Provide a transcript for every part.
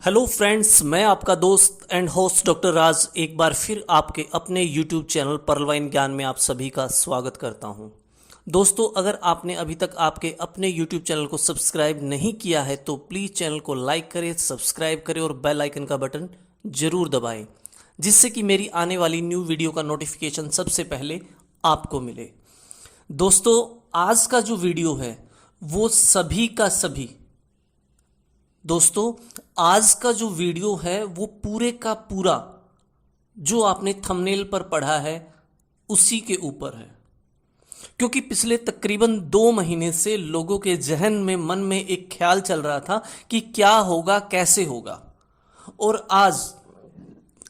Hello friends, मैं आपका दोस्त एंड होस्ट डॉक्टर राज एक बार फिर आपके अपने यूट्यूब चैनल पर्लवाइन ज्ञान में आप सभी का स्वागत करता हूं। दोस्तों, अगर आपने अभी तक आपके अपने यूट्यूब चैनल को सब्सक्राइब नहीं किया है तो प्लीज़ चैनल को लाइक करें, सब्सक्राइब करें और बेल आइकन का बटन ज़रूर दबाएं, जिससे कि मेरी आने वाली न्यू वीडियो का नोटिफिकेशन सबसे पहले आपको मिले। दोस्तों, आज का जो वीडियो है वो सभी का सभी दोस्तों आज का जो वीडियो है वो पूरे का पूरा जो आपने थंबनेल पर पढ़ा है उसी के ऊपर है, क्योंकि पिछले तकरीबन 2 महीने से लोगों के जहन में मन में एक ख्याल चल रहा था कि क्या होगा, कैसे होगा। और आज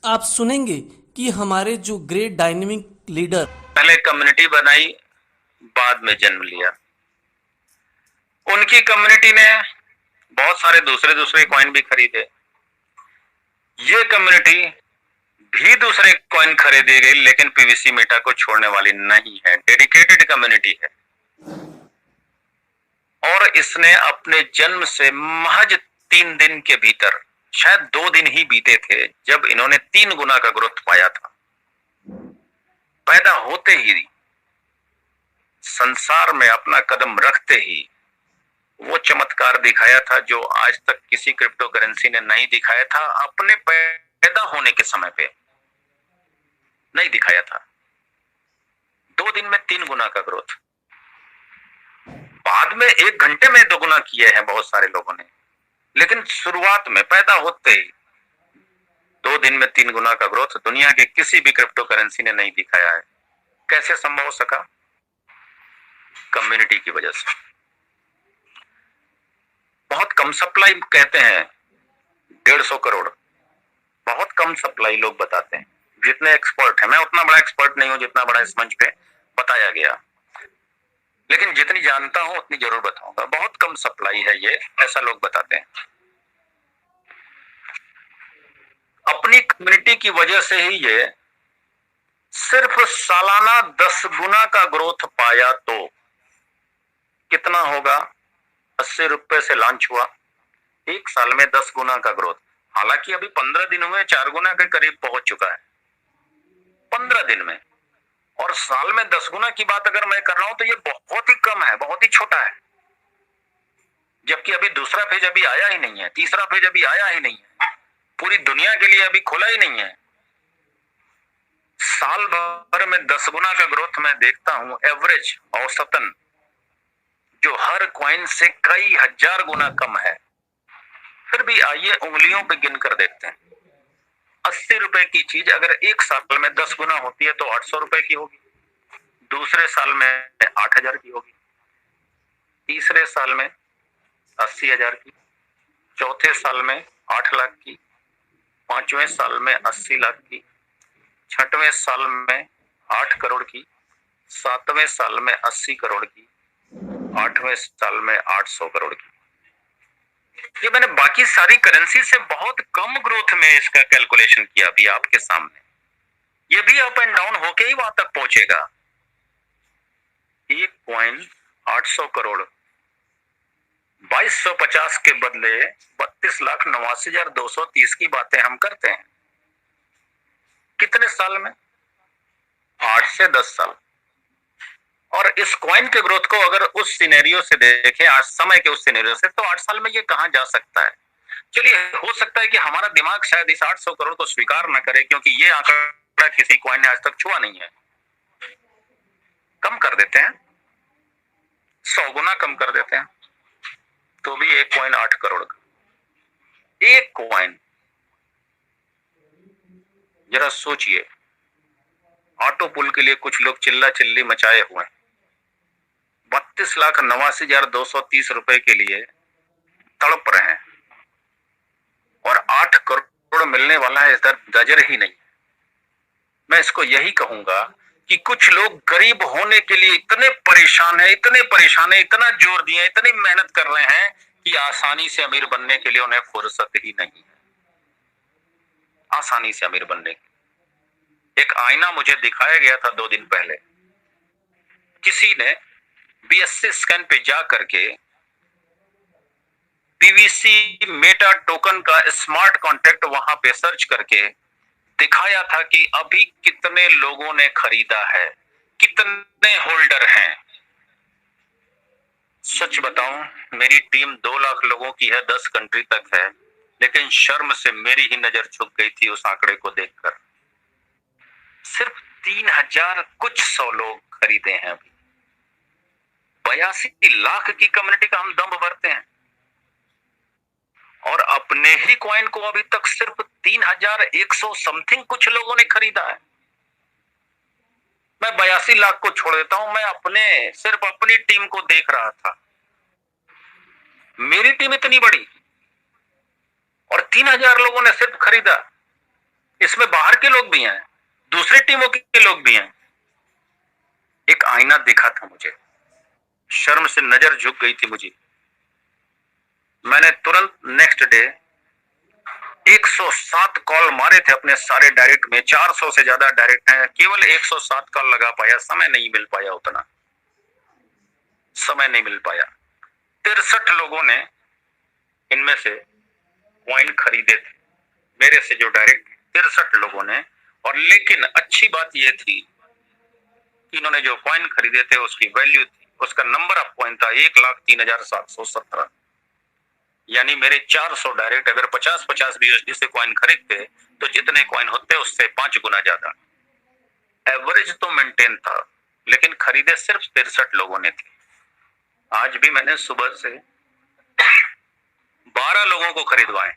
आप सुनेंगे कि हमारे जो ग्रेट डायनेमिक लीडर पहले कम्युनिटी बनाई, बाद में जन्म लिया। उनकी कम्युनिटी ने बहुत सारे दूसरे दूसरे कॉइन भी खरीदे। ये कम्युनिटी भी दूसरे कॉइन खरीदेगी, लेकिन पीवीसी मेटा को छोड़ने वाली नहीं है। डेडिकेटेड कम्युनिटी है और इसने अपने जन्म से महज 3 दिन के भीतर, शायद 2 दिन ही बीते थे जब इन्होंने 3 गुना का ग्रोथ पाया था। पैदा होते ही, संसार में अपना कदम रखते ही वो चमत्कार दिखाया था जो आज तक किसी क्रिप्टो करेंसी ने नहीं दिखाया था। अपने पैदा होने के समय पे नहीं दिखाया था। 2 दिन में 3 गुना का ग्रोथ, बाद में 1 घंटे में 2 गुना किए हैं बहुत सारे लोगों ने, लेकिन शुरुआत में पैदा होते ही 2 दिन में 3 गुना का ग्रोथ दुनिया के किसी भी क्रिप्टो करेंसी ने नहीं दिखाया है। कैसे संभव हो सका? कम्युनिटी की वजह से। बहुत कम सप्लाई कहते हैं, 150 करोड़, बहुत कम सप्लाई लोग बताते हैं। जितने एक्सपर्ट हैं, मैं उतना बड़ा एक्सपर्ट नहीं हूं जितना बड़ा इस मंच पे बताया गया, लेकिन जितनी जानता हूं उतनी जरूर बताऊंगा। बहुत कम सप्लाई है ये, ऐसा लोग बताते हैं। अपनी कम्युनिटी की वजह से ही ये सिर्फ सालाना 10 गुना का ग्रोथ पाया, तो कितना होगा? 80 रुपए से लॉन्च हुआ, 1 साल में 10 गुना का ग्रोथ। हालांकि अभी 15 दिन हुए, 4 गुना के करीब पहुंच चुका है 15 दिन में। और साल में 10 गुना की बात अगर मैं कर रहा हूं तो ये बहुत ही कम है, बहुत ही छोटा है। जबकि अभी दूसरा फेज अभी आया ही नहीं है, तीसरा फेज अभी आया ही नहीं है, पूरी दुनिया के लिए अभी खुला ही नहीं है। साल भर में 10 गुना का ग्रोथ मैं देखता हूं, एवरेज, औसतन, जो हर कॉइन से कई हजार गुना कम है। फिर भी आइए उंगलियों पे गिन कर देखते हैं। 80 रुपए की चीज अगर 1 साल में 10 गुना होती है तो 800 रुपए की होगी, दूसरे साल में 8,000 की होगी, तीसरे साल में 80,000 की, चौथे साल में 8 लाख की, 5वें साल में 80 लाख की, 6वें साल में 8 करोड़ की, 7वें साल में 80 करोड़ की, 8वें साल में 800 करोड़ की। ये मैंने बाकी सारी करेंसी से बहुत कम ग्रोथ में इसका कैलकुलेशन किया अभी आपके सामने। ये भी अप एंड डाउन होके ही वहां तक पहुंचेगा। एक कॉइन 800 करोड़, 2250 के बदले 32,89,230 की बातें हम करते हैं। कितने साल में? 8 से 10 साल। और इस कॉइन के ग्रोथ को अगर उस सिनेरियो से देखें, आज समय के उस सिनेरियो से, तो 8 साल में ये कहां जा सकता है? चलिए, हो सकता है कि हमारा दिमाग शायद इस 800 करोड़ को स्वीकार न करे, क्योंकि ये आंकड़ा किसी कॉइन ने आज तक छुआ नहीं है। कम कर देते हैं, 100 गुना कम कर देते हैं, तो भी एक कॉइन 8 करोड़ का। एक कॉइन, जरा सोचिए, ऑटो पुल के लिए कुछ लोग चिल्ला चिल्ली मचाए हुए हैं, 32,89,230 रुपए के लिए तड़प रहे हैं, और 8 करोड़ मिलने वाला है, इधर नजर ही नहीं। मैं इसको यही कहूंगा कि कुछ लोग गरीब होने के लिए इतने परेशान है, इतने परेशान है, इतना जोर दिए, इतनी मेहनत कर रहे हैं कि आसानी से अमीर बनने के लिए उन्हें फुर्सत ही नहीं है। आसानी से अमीर बनने की एक आईना मुझे दिखाया गया था 2 दिन पहले। किसी ने बीएससी स्कैन पे जा करके पीवीसी मेटा टोकन का स्मार्ट कॉन्ट्रैक्ट वहां पे सर्च करके दिखाया था कि अभी कितने लोगों ने खरीदा है, कितने होल्डर हैं। सच बताऊं, मेरी टीम 2 लाख लोगों की है, 10 कंट्री तक है, लेकिन शर्म से मेरी ही नजर झुक गई थी उस आंकड़े को देखकर। सिर्फ 3000 कुछ 100 लोग खरीदे हैं अभी। 82 लाख की कम्युनिटी का हम दम भरते हैं और अपने ही कॉइन को अभी तक सिर्फ 3100 समथिंग कुछ लोगों ने खरीदा है। मैं 82 लाख को छोड़ देता हूं, मैं सिर्फ अपनी टीम को देख रहा था। मेरी टीम इतनी बड़ी और 3000 लोगों ने सिर्फ खरीदा। इसमें बाहर के लोग भी हैं, दूसरी टीमों के लोग भी हैं। एक आईना दिखा था मुझे, शर्म से नजर झुक गई थी मुझे। मैंने तुरंत नेक्स्ट डे 107 कॉल मारे थे अपने सारे डायरेक्ट में। 400 से ज्यादा डायरेक्ट हैं, केवल 107 कॉल लगा पाया। समय नहीं मिल पाया, उतना समय नहीं मिल पाया। 63 लोगों ने इनमें से कॉइन खरीदे थे मेरे से, जो डायरेक्ट 63 लोगों ने। और लेकिन अच्छी बात यह थी कि इन्होंने जो कॉइन खरीदे थे उसकी वैल्यू थी, उसका नंबर ऑफ कॉइन था 1,03,717। यानी मेरे 400 डायरेक्ट अगर 50-50 BUSD से कॉइन खरीदते तो जितने कॉइन होते उससे 5 गुना ज्यादा। एवरेज तो मेंटेन था, लेकिन खरीदे सिर्फ 63 लोगों ने थे। आज भी मैंने सुबह से 12 लोगों को खरीदवाए,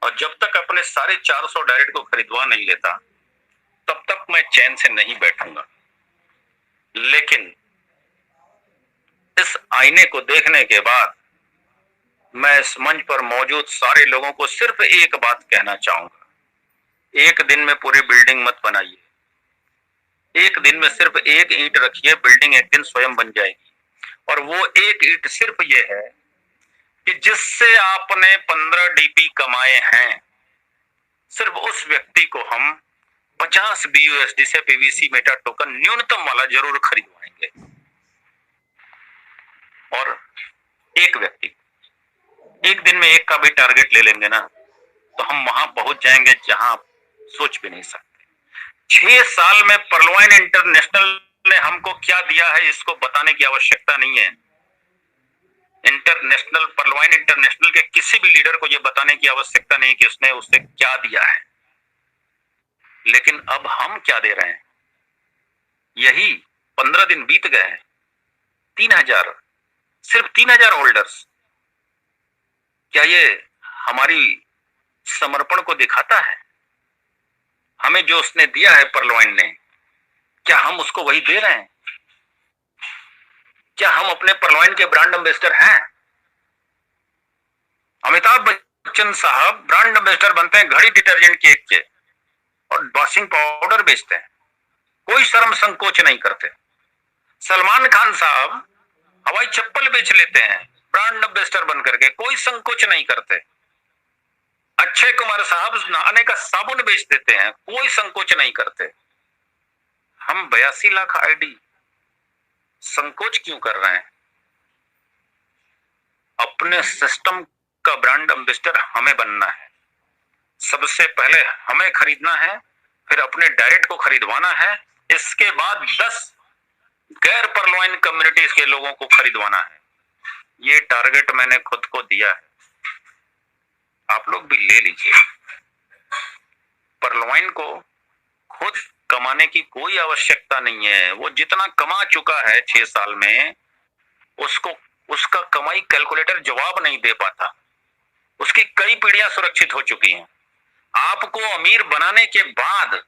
और जब तक अपने सारे 400 डायरेक्ट को खरीदवा नहीं लेता तब तक मैं चैन से नहीं बैठूंगा। लेकिन इस आईने को देखने के बाद मैं इस मंच पर मौजूद सारे लोगों को सिर्फ एक बात कहना चाहूंगा। एक दिन में पूरी बिल्डिंग मत बनाइए, एक दिन में सिर्फ एक ईंट रखिए, बिल्डिंग एक दिन स्वयं बन जाएगी। और वो एक ईंट सिर्फ ये है कि जिससे आपने 15 DP कमाए हैं, सिर्फ उस व्यक्ति को हम 50 BUSD से पीवीसी मेटा टोकन न्यूनतम वाला जरूर खरीदवाएंगे। और एक व्यक्ति एक दिन में एक का भी टारगेट ले लेंगे ना, तो हम वहां पहुंच जाएंगे जहां आप सोच भी नहीं सकते। 6 साल में पर्लवाइन इंटरनेशनल ने हमको क्या दिया है इसको बताने की आवश्यकता नहीं है। पर्लवाइन इंटरनेशनल के किसी भी लीडर को यह बताने की आवश्यकता नहीं कि उसने उससे क्या दिया है। लेकिन अब हम क्या दे रहे हैं? यही 15 दिन बीत गए हैं, 3000, सिर्फ 3000 होल्डर्स। क्या ये हमारी समर्पण को दिखाता है? हमें जो उसने दिया है पर्लवाइन ने, क्या हम उसको वही दे रहे हैं? क्या हम अपने पर्लवाइन के ब्रांड एम्बेसडर हैं? अमिताभ बच्चन साहब ब्रांड एम्बेसडर बनते हैं घड़ी डिटर्जेंट केक के और वॉशिंग पाउडर बेचते हैं, कोई शर्म संकोच नहीं करते। सलमान खान साहब हवाई चप्पल बेच लेते हैं ब्रांड एम्बेसडर बनकर के, कोई संकोच नहीं करते। अक्षय कुमार साहब नहाने का साबुन बेच देते हैं, कोई संकोच नहीं करते। हम 82 लाख आईडी संकोच क्यों कर रहे हैं? अपने सिस्टम का ब्रांड एम्बेसडर हमें बनना है। सबसे पहले हमें खरीदना है, फिर अपने डायरेक्ट को खरीदवाना है, इसके बाद 10 गैर पर्लवाइन कम्युनिटीज के लोगों को खरीदवाना है। ये टारगेट मैंने खुद को दिया है, आप लोग भी ले लीजिए। पर्लवाइन को खुद कमाने की कोई आवश्यकता नहीं है। वो जितना कमा चुका है 6 साल में, उसका कमाई कैलकुलेटर जवाब नहीं दे पाता। उसकी कई पीढ़ियां सुरक्षित हो चुकी हैं। आपको अमीर बनाने के बाद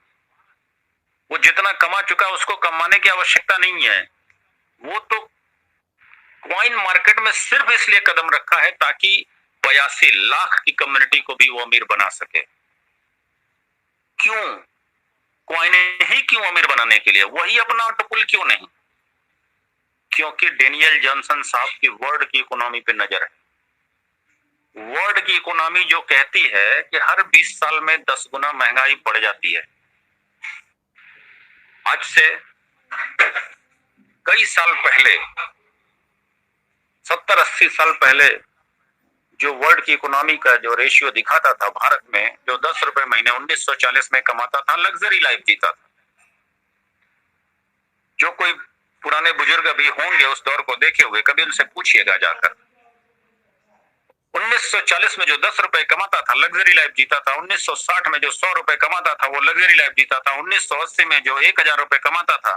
वो जितना कमा चुका है उसको कमाने की आवश्यकता नहीं है। वो तो कॉइन मार्केट में सिर्फ इसलिए कदम रखा है ताकि 82 लाख की कम्युनिटी को भी वो अमीर बना सके। क्यों? कॉइन ही क्यों अमीर बनाने के लिए, वही अपना टुकुल क्यों नहीं? क्योंकि डेनियल जॉनसन साहब की वर्ल्ड की इकोनॉमी पे नजर है। वर्ल्ड की इकोनॉमी जो कहती है कि हर 20 साल में 10 गुना महंगाई बढ़ जाती है। आज से कई साल पहले, 70-80 साल पहले जो वर्ल्ड की इकोनॉमी का जो रेशियो दिखाता था भारत में, जो 10 रुपए महीने 1940 में कमाता था, लग्जरी लाइफ जीता था। जो कोई पुराने बुजुर्ग अभी होंगे उस दौर को देखे हुए, कभी उनसे पूछिएगा जाकर। 1940 में जो 10 रुपए कमाता था लग्जरी लाइफ जीता था। 1960 में जो 100 रुपए कमाता था वो लग्जरी लाइफ जीता था। 1980 में जो 1000 रुपए कमाता था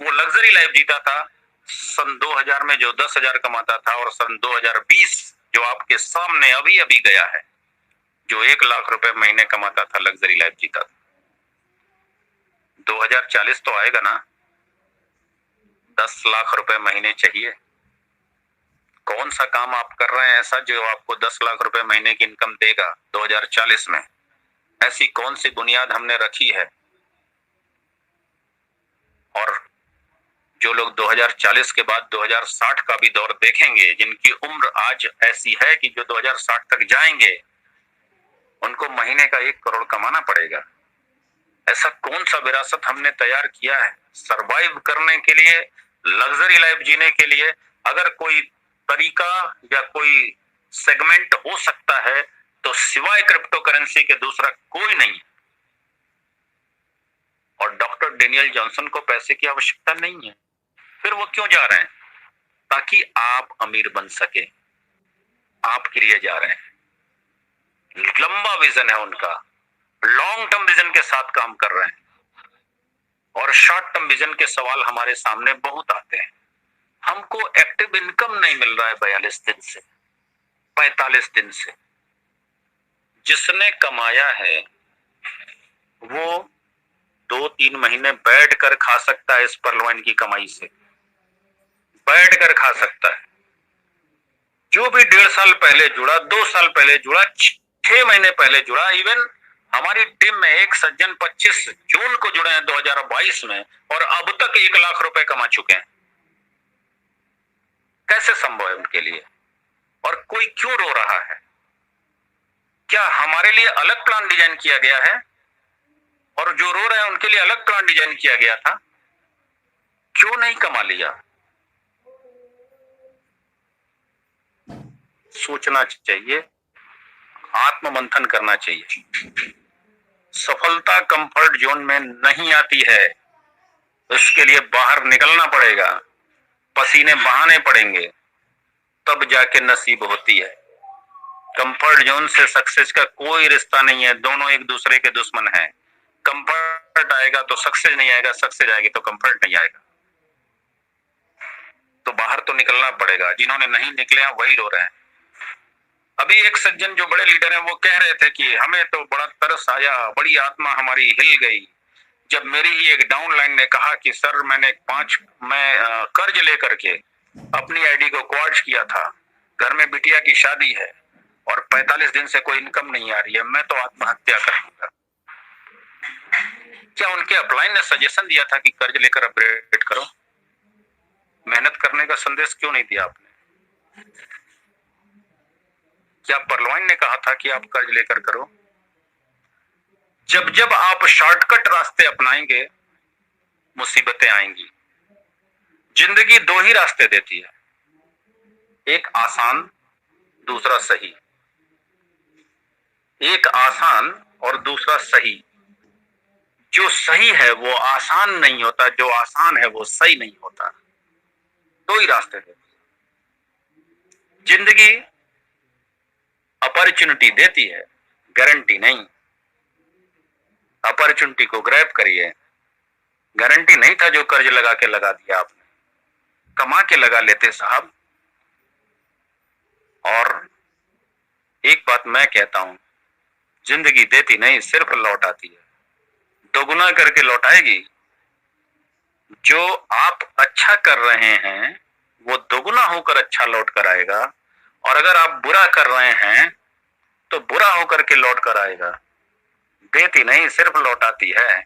वो लग्जरी लाइफ जीता था। सन 2000 में जो 10,000 कमाता था, और सन 2020 जो आपके सामने अभी अभी गया है, जो 1 लाख रुपए महीने कमाता था, लग्जरी लाइफ जीता था। 2040 तो आएगा ना, 10 लाख रुपए महीने चाहिए। कौन सा काम आप कर रहे हैं ऐसा जो आपको 10 लाख रुपए महीने की इनकम देगा 2040 में? ऐसी कौन सी बुनियाद हमने रखी है? और जो लोग 2040 के बाद 2060 का भी दौर देखेंगे, जिनकी उम्र आज ऐसी है कि जो 2060 तक जाएंगे, उनको महीने का 1 करोड़ कमाना पड़ेगा। ऐसा कौन सा विरासत हमने तैयार किया है सरवाइव करने के लिए, लग्जरी लाइफ जीने के लिए? अगर कोई तरीका या कोई सेगमेंट हो सकता है तो सिवाय क्रिप्टो करेंसी के दूसरा कोई नहीं है। और डॉक्टर डेनियल जॉनसन को पैसे की आवश्यकता नहीं है, फिर वो क्यों जा रहे हैं? ताकि आप अमीर बन सके, आपके लिए जा रहे हैं। लंबा विजन है उनका, लॉन्ग टर्म विजन के साथ काम कर रहे हैं। और शॉर्ट टर्म विजन के सवाल हमारे सामने बहुत आते हैं। हमको एक्टिव इनकम नहीं मिल रहा है 42 दिन से, 45 दिन से। जिसने कमाया है वो 2-3 महीने बैठ कर खा सकता है। इस परलवाइन की कमाई से बैठ कर खा सकता है। जो भी 1.5 साल पहले जुड़ा, 2 साल पहले जुड़ा, 6 महीने पहले जुड़ा, इवन हमारी टीम में एक सज्जन 25 जून को जुड़े हैं 2022 में, और अब तक 1 लाख रुपए कमा चुके हैं। कैसे संभव है उनके लिए? और कोई क्यों रो रहा है? क्या हमारे लिए अलग प्लान डिजाइन किया गया है और जो रो रहे हैं उनके लिए अलग प्लान डिजाइन किया गया था? क्यों नहीं कमा लिया? सोचना चाहिए, आत्ममंथन करना चाहिए। सफलता कंफर्ट जोन में नहीं आती है, उसके लिए बाहर निकलना पड़ेगा, पसीने बहाने पड़ेंगे, तब जाके नसीब होती है। कंफर्ट जोन से सक्सेस का कोई रिश्ता नहीं है, दोनों एक दूसरे के दुश्मन हैं। कंफर्ट आएगा तो सक्सेस नहीं आएगा, सक्सेस आएगी तो कंफर्ट नहीं आएगा। तो बाहर तो निकलना पड़ेगा। जिन्होंने नहीं निकले हैं वही रो रहे हैं। अभी एक सज्जन जो बड़े लीडर हैं वो कह रहे थे कि हमें तो बड़ा तरस आया, बड़ी आत्मा हमारी हिल गई जब मेरी ही एक डाउनलाइन ने कहा कि सर मैं कर्ज लेकर के अपनी आईडी को क्वार्ज किया था, घर में बिटिया की शादी है और 45 दिन से कोई इनकम नहीं आ रही है, मैं तो आत्महत्या कर लूंगा। क्या उनके अपलाइन ने सजेशन दिया था कि कर्ज लेकर अपग्रेड करो? मेहनत करने का संदेश क्यों नहीं दिया आपने? क्या परलवाइन ने कहा था कि आप कर्ज लेकर करो? जब जब आप शॉर्टकट रास्ते अपनाएंगे मुसीबतें आएंगी। जिंदगी 2 ही रास्ते देती है, एक आसान, दूसरा सही। एक आसान और दूसरा सही। जो सही है वो आसान नहीं होता, जो आसान है वो सही नहीं होता। 2 ही रास्ते देती है जिंदगी। अपॉर्चुनिटी देती है, गारंटी नहीं। अपॉर्चुनिटी को ग्रैब करिए। गारंटी नहीं था जो कर्ज लगा के लगा दिया आपने, कमा के लगा लेते साहब। और एक बात मैं कहता हूं, जिंदगी देती नहीं, सिर्फ लौट आती है। दोगुना करके लौटाएगी। जो आप अच्छा कर रहे हैं वो दोगुना होकर अच्छा लौट कर आएगा, और अगर आप बुरा कर रहे हैं तो बुरा होकर के लौट कर आएगा। देती नहीं, सिर्फ लौटाती है।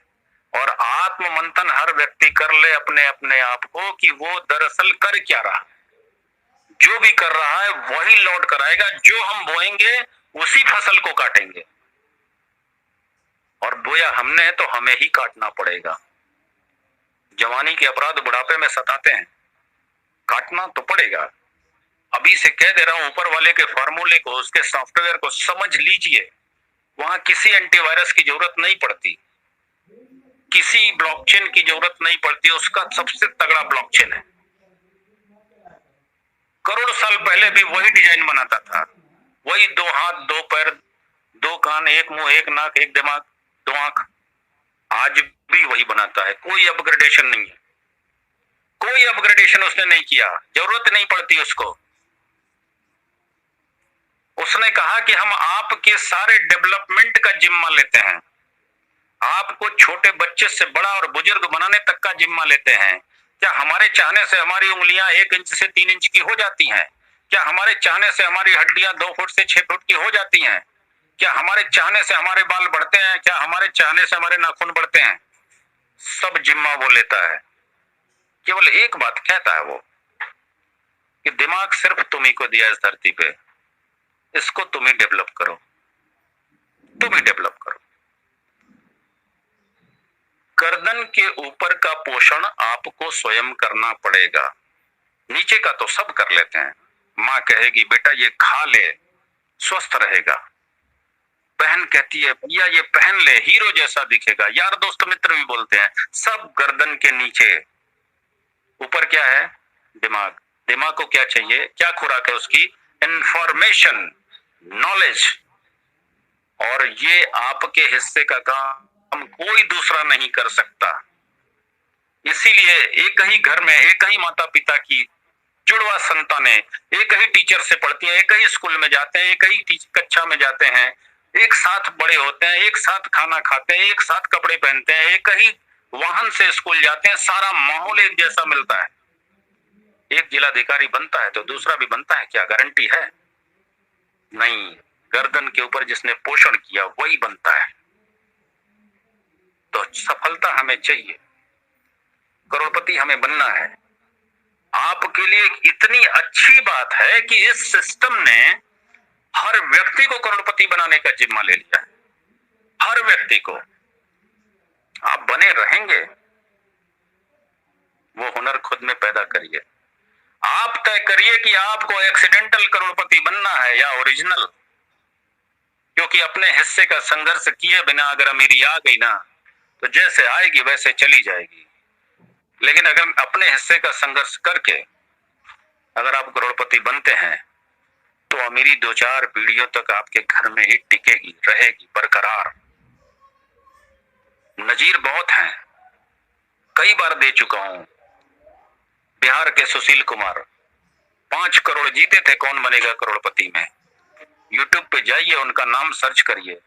और आत्ममंथन हर व्यक्ति कर ले अपने अपने आप को कि वो दरअसल कर क्या रहा है। जो भी कर रहा है वही लौट कर आएगा। जो हम बोएंगे उसी फसल को काटेंगे, और बोया हमने तो हमें ही काटना पड़ेगा। जवानी के अपराध बुढ़ापे में सताते हैं, काटना तो पड़ेगा। अभी से कह दे रहा हूं, ऊपर वाले के फॉर्मूले को, उसके सॉफ्टवेयर को समझ लीजिए। वहां किसी एंटीवायरस की जरूरत नहीं पड़ती, किसी ब्लॉकचेन की जरूरत नहीं पड़ती, उसका सबसे तगड़ा ब्लॉकचेन है। करोड़ साल पहले भी वही डिजाइन बनाता था, वही 2 हाथ 2 पैर 2 कान 1 मुंह 1 नाक 1 दिमाग 2 आंख, आज भी वही बनाता है। कोई अपग्रेडेशन नहीं है, कोई अपग्रेडेशन उसने नहीं किया, जरूरत नहीं पड़ती उसको। उसने कहा कि हम आपके सारे डेवलपमेंट का जिम्मा लेते हैं, आपको छोटे बच्चे से बड़ा और बुजुर्ग बनाने तक का जिम्मा लेते हैं। क्या हमारे चाहने से हमारी उंगलियां 1 इंच से 3 इंच की हो जाती हैं? क्या हमारे चाहने से हमारी हड्डियां 2 फुट से 6 फुट की हो जाती हैं? क्या हमारे चाहने से हमारे बाल बढ़ते हैं? क्या हमारे चाहने से हमारे नाखून बढ़ते हैं? सब जिम्मा वो लेता है। केवल एक बात कहता है वो कि दिमाग सिर्फ तुम्ही को दिया इस धरती पे, इसको तुम ही डेवलप करो, तुम ही डेवलप करो। गर्दन के ऊपर का पोषण आपको स्वयं करना पड़ेगा, नीचे का तो सब कर लेते हैं। माँ कहेगी बेटा ये खा ले, स्वस्थ रहेगा। बहन कहती है भैया ये पहन ले, हीरो जैसा दिखेगा। यार दोस्त मित्र भी बोलते हैं। सब गर्दन के नीचे, ऊपर क्या है? दिमाग। दिमाग को क्या चाहिए? क्या खुराक है उसकी? Information, knowledge. और ये आपके हिस्से का काम कोई दूसरा नहीं कर सकता। इसीलिए एक ही घर में एक ही माता पिता की जुड़वा संतानें एक ही टीचर से पढ़ती हैं, एक ही स्कूल में जाते हैं, एक ही कक्षा में जाते हैं, एक साथ बड़े होते हैं, एक साथ खाना खाते हैं, एक साथ कपड़े पहनते हैं, एक ही वाहन से स्कूल जाते हैं, सारा माहौल एक जैसा मिलता है। एक जिलाधिकारी बनता है तो दूसरा भी बनता है, क्या गारंटी है? नहीं। गर्दन के ऊपर जिसने पोषण किया वही बनता है। तो सफलता हमें चाहिए, करोड़पति हमें बनना है। आपके लिए इतनी अच्छी बात है कि इस सिस्टम ने हर व्यक्ति को करोड़पति बनाने का जिम्मा ले लिया है, हर व्यक्ति को। आप बने रहेंगे, वो हुनर खुद में पैदा करिए। आप तय करिए कि आपको एक्सीडेंटल करोड़पति बनना है या ओरिजिनल, क्योंकि अपने हिस्से का संघर्ष किए बिना अगर अमीरी आ गई ना तो जैसे आएगी वैसे चली जाएगी। लेकिन अगर अपने हिस्से का संघर्ष करके अगर आप करोड़पति बनते हैं तो अमीरी 2-4 पीढ़ियों तक आपके घर में ही टिकेगी, रहेगी बरकरार। नजीर बहुत हैं, कई बार दे चुका हूं। बिहार के सुशील कुमार 5 करोड़ जीते थे कौन बनेगा करोड़पति में। यूट्यूब पे जाइए, उनका नाम सर्च करिए।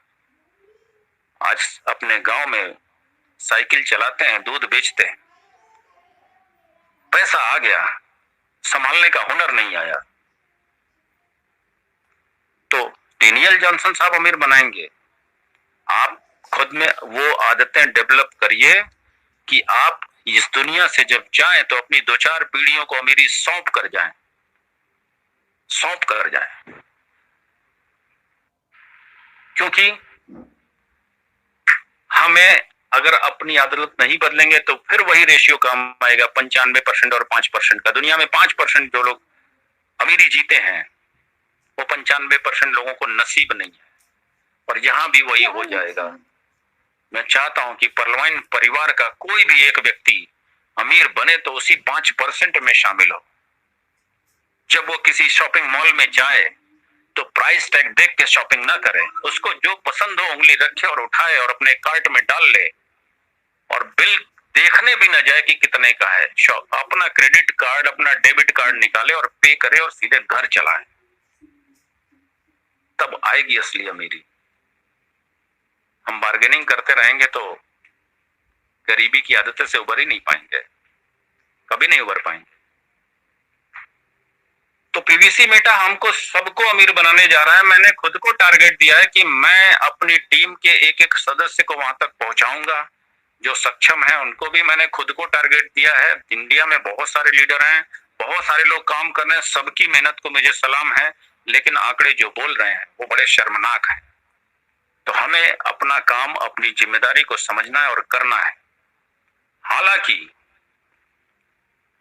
आज अपने गांव में साइकिल चलाते हैं, दूध बेचते हैं। पैसा आ गया, संभालने का हुनर नहीं आया। तो डेनियल जॉनसन साहब अमीर बनाएंगे। आप खुद में वो आदतें डेवलप करिए कि आप इस दुनिया से जब जाएं तो अपनी 2-4 पीढ़ियों को अमीरी सौंप कर जाएं, सौंप कर जाएं। क्योंकि हमें अगर अपनी आदत नहीं बदलेंगे तो फिर वही रेशियो काम आएगा, 95% और 5% का। दुनिया में 5% जो लोग अमीरी जीते हैं वो 95% लोगों को नसीब नहीं है, और यहां भी वही हो जाएगा। मैं चाहता हूं कि परलवाइन परिवार का कोई भी एक व्यक्ति अमीर बने तो उसी 5% में शामिल हो। जब वो किसी शॉपिंग मॉल में जाए तो प्राइस टैग देख के शॉपिंग ना करे, उसको जो पसंद हो उंगली रखे और उठाए और अपने कार्ट में डाल ले, और बिल देखने भी ना जाए कि कितने का है। अपना क्रेडिट कार्ड, अपना डेबिट कार्ड निकाले और पे करे और सीधे घर चलाए, तब आएगी असली अमीरी। हम बार्गेनिंग करते रहेंगे तो गरीबी की आदतें से उबर ही नहीं पाएंगे, कभी नहीं उबर पाएंगे। तो पीवीसी मेटा हमको सबको अमीर बनाने जा रहा है। मैंने खुद को टारगेट दिया है कि मैं अपनी टीम के एक एक सदस्य को वहां तक पहुंचाऊंगा। जो सक्षम है उनको भी मैंने खुद को टारगेट दिया है। इंडिया में बहुत सारे लीडर हैं, बहुत सारे लोग काम कर रहे हैं, सबकी मेहनत को मुझे सलाम है, लेकिन आंकड़े जो बोल रहे हैं वो बड़े शर्मनाक हैं। तो हमें अपना काम, अपनी जिम्मेदारी को समझना है और करना है। हालांकि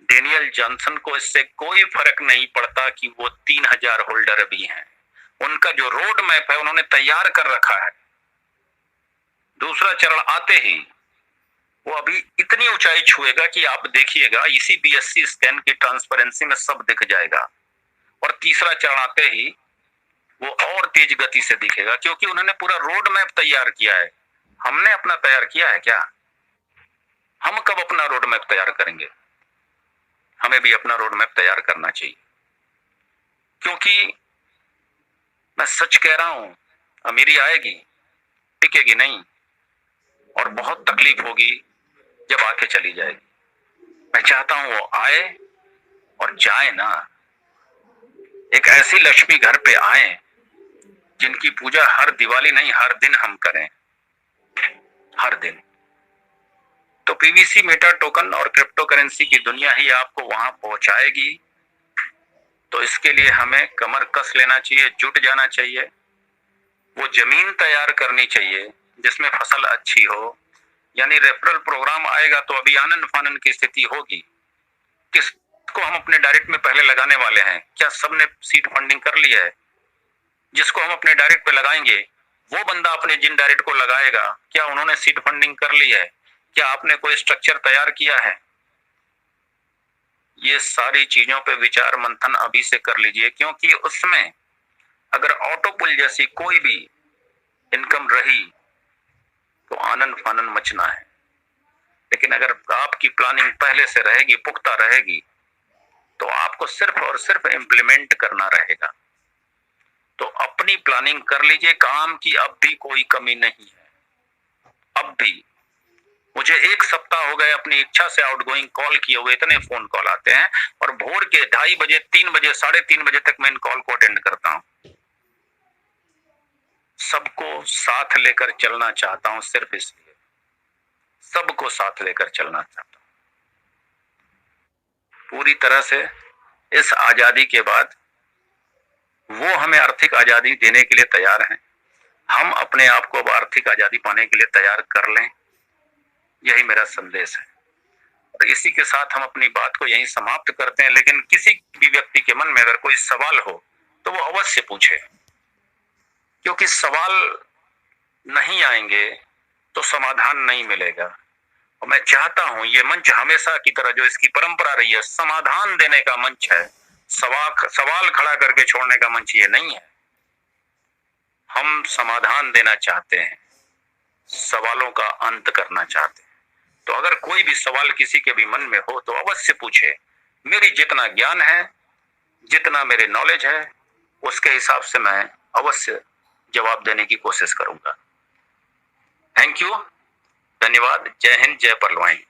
डेनियल जॉनसन को इससे कोई फर्क नहीं पड़ता कि वो 3000 होल्डर भी हैं। उनका जो रोड मैप है उन्होंने तैयार कर रखा है। दूसरा चरण आते ही वो अभी इतनी ऊंचाई छुएगा कि आप देखिएगा इसी बीएससी स्कैन की ट्रांसपेरेंसी में सब दिख जाएगा। और तीसरा चरण आते ही वो और तेज गति से दिखेगा, क्योंकि उन्होंने पूरा रोड मैप तैयार किया है। हमने अपना तैयार किया है क्या? हम कब अपना रोड मैप तैयार करेंगे? हमें भी अपना रोड मैप तैयार करना चाहिए, क्योंकि मैं सच कह रहा हूं, अमीरी आएगी, टिकेगी नहीं, और बहुत तकलीफ होगी जब आके चली जाएगी। मैं चाहता हूं वो आए और जाए ना। एक ऐसी लक्ष्मी घर पे आए जिनकी पूजा हर दिवाली नहीं, हर दिन हम करें, हर दिन। तो पीवीसी मेटा टोकन और क्रिप्टो करेंसी की दुनिया ही आपको वहां पहुंचाएगी। तो इसके लिए हमें कमर कस लेना चाहिए, जुट जाना चाहिए। वो जमीन तैयार करनी चाहिए जिसमें फसल अच्छी हो। यानी रेफरल प्रोग्राम आएगा तो अभी आनन फानन की स्थिति होगी। किसको हम अपने डायरेक्ट में पहले लगाने वाले हैं? क्या सबने सीड फंडिंग कर लिया है? जिसको हम अपने डायरेक्ट पे लगाएंगे वो बंदा अपने जिन डायरेक्ट को लगाएगा, क्या उन्होंने सीड फंडिंग कर ली है? क्या आपने कोई स्ट्रक्चर तैयार किया है? ये सारी चीजों पे विचार मंथन अभी से कर लीजिए, क्योंकि उसमें अगर ऑटो पुल जैसी कोई भी इनकम रही तो आनंद फानन मचना है। लेकिन अगर आपकी प्लानिंग पहले से रहेगी, पुख्ता रहेगी, तो आपको सिर्फ और सिर्फ इंप्लीमेंट करना रहेगा। तो अपनी प्लानिंग कर लीजिए। काम की अब भी कोई कमी नहीं है। अब भी मुझे 1 सप्ताह हो गए अपनी इच्छा से आउटगोइंग कॉल किए हुए, इतने फोन कॉल आते हैं, और भोर के 2:30 बजे, 3 बजे, 3:30 बजे तक मैं इन कॉल को अटेंड करता हूं। सबको साथ लेकर चलना चाहता हूं, सिर्फ इसलिए सबको साथ लेकर चलना चाहता हूं। पूरी तरह से इस आजादी के बाद वो हमें आर्थिक आजादी देने के लिए तैयार हैं। हम अपने आप को अब आर्थिक आजादी पाने के लिए तैयार कर लें, यही मेरा संदेश है। और इसी के साथ हम अपनी बात को यहीं समाप्त करते हैं। लेकिन किसी भी व्यक्ति के मन में अगर कोई सवाल हो तो वो अवश्य पूछे, क्योंकि सवाल नहीं आएंगे तो समाधान नहीं मिलेगा। और मैं चाहता हूं ये मंच हमेशा की तरह, जो इसकी परंपरा रही है, समाधान देने का मंच है, सवाल खड़ा करके छोड़ने का मंच ये नहीं है। हम समाधान देना चाहते हैं, सवालों का अंत करना चाहते हैं। तो अगर कोई भी सवाल किसी के भी मन में हो तो अवश्य पूछे। मेरी जितना ज्ञान है, जितना मेरे नॉलेज है, उसके हिसाब से मैं अवश्य जवाब देने की कोशिश करूंगा। थैंक यू, धन्यवाद। जय हिंद, जय परलवाइन।